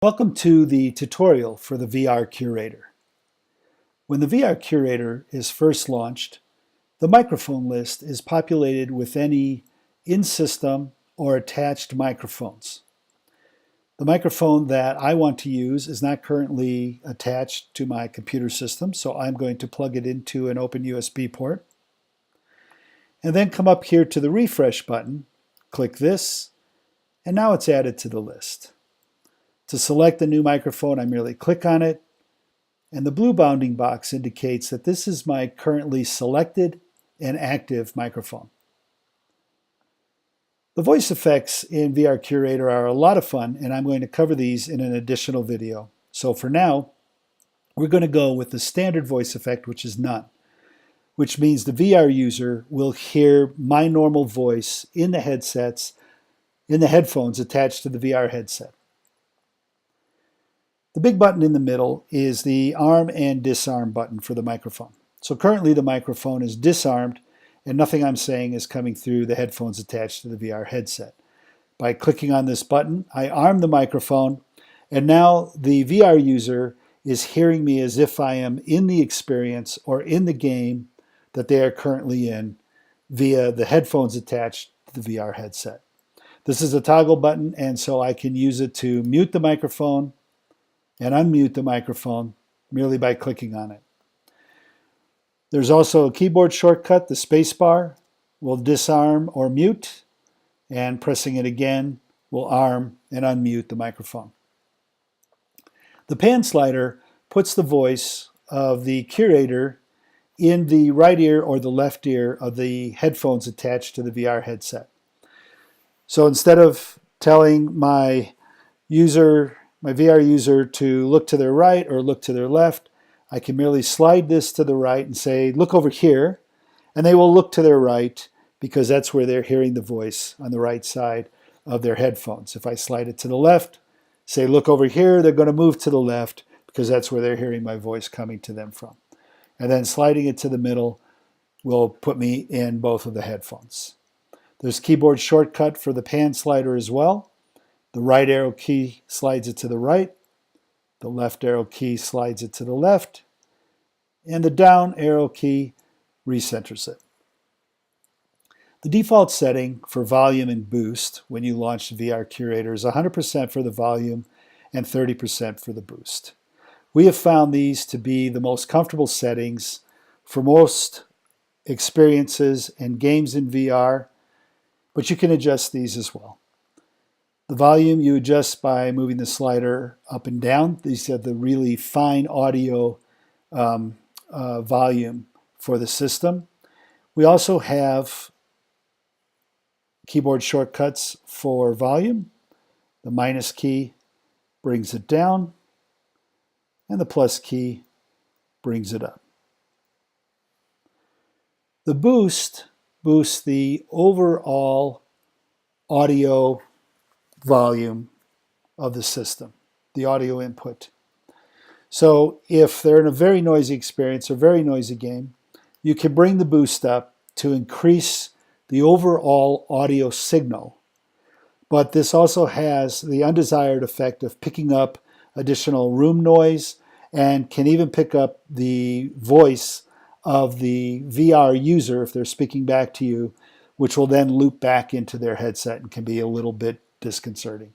Welcome to the tutorial for the VR Curator. When the VR Curator is first launched, the microphone list is populated with any in-system or attached microphones. The microphone that I want to use is not currently attached to my computer system, so I'm going to plug it into an open USB port. And then come up here to the refresh button, click this, and now it's added to the list. To select a new microphone, I merely click on it, and the blue bounding box indicates that this is my currently selected and active microphone. The voice effects in VRCURATOR are a lot of fun, and I'm going to cover these in an additional video. So for now, we're going to go with the standard voice effect, which is none, which means the VR user will hear my normal voice in the headsets, in the headphones attached to the VR headset. The big button in the middle is the arm and disarm button for the microphone. So currently the microphone is disarmed and nothing I'm saying is coming through the headphones attached to the VR headset. By clicking on this button, I arm the microphone, and now the VR user is hearing me as if I am in the experience or in the game that they are currently in via the headphones attached to the VR headset. This is a toggle button, and so I can use it to mute the microphone and unmute the microphone merely by clicking on it. There's also a keyboard shortcut. The spacebar will disarm or mute, and pressing it again will arm and unmute the microphone. The pan slider puts the voice of the curator in the right ear or the left ear of the headphones attached to the VR headset. So instead of telling my VR user to look to their right or look to their left, I can merely slide this to the right and say, look over here, and they will look to their right because that's where they're hearing the voice on the right side of their headphones. If I slide it to the left, say, look over here, they're going to move to the left because that's where they're hearing my voice coming to them from. And then sliding it to the middle will put me in both of the headphones. There's a keyboard shortcut for the pan slider as well. The right arrow key slides it to the right, the left arrow key slides it to the left, and the down arrow key recenters it. The default setting for volume and boost when you launch the VR Curator is 100% for the volume and 30% for the boost. We have found these to be the most comfortable settings for most experiences and games in VR, but you can adjust these as well. The volume you adjust by moving the slider up and down. These are the really fine audio volume for the system. We also have keyboard shortcuts for volume. The minus key brings it down, and the plus key brings it up. The boost boosts the overall audio volume of the system, the audio input. So if they're in a very noisy experience or very noisy game, you can bring the boost up to increase the overall audio signal. But this also has the undesired effect of picking up additional room noise and can even pick up the voice of the VR user if they're speaking back to you, which will then loop back into their headset and can be a little bit disconcerting.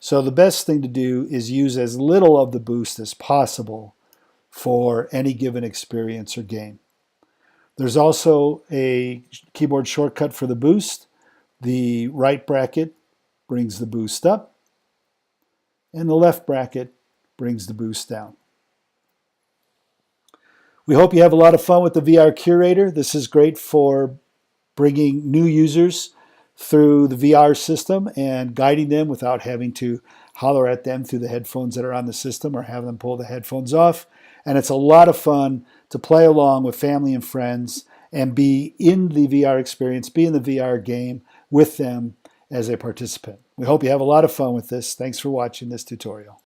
So the best thing to do is use as little of the boost as possible for any given experience or game. There's also a keyboard shortcut for the boost. The right bracket brings the boost up, and the left bracket brings the boost down. We hope you have a lot of fun with the VR Curator. This is great for bringing new users through the VR system and guiding them without having to holler at them through the headphones that are on the system or have them pull the headphones off. And it's a lot of fun to play along with family and friends and be in the VR experience, be in the VR game with them as a participant. We hope you have a lot of fun with this. Thanks for watching this tutorial.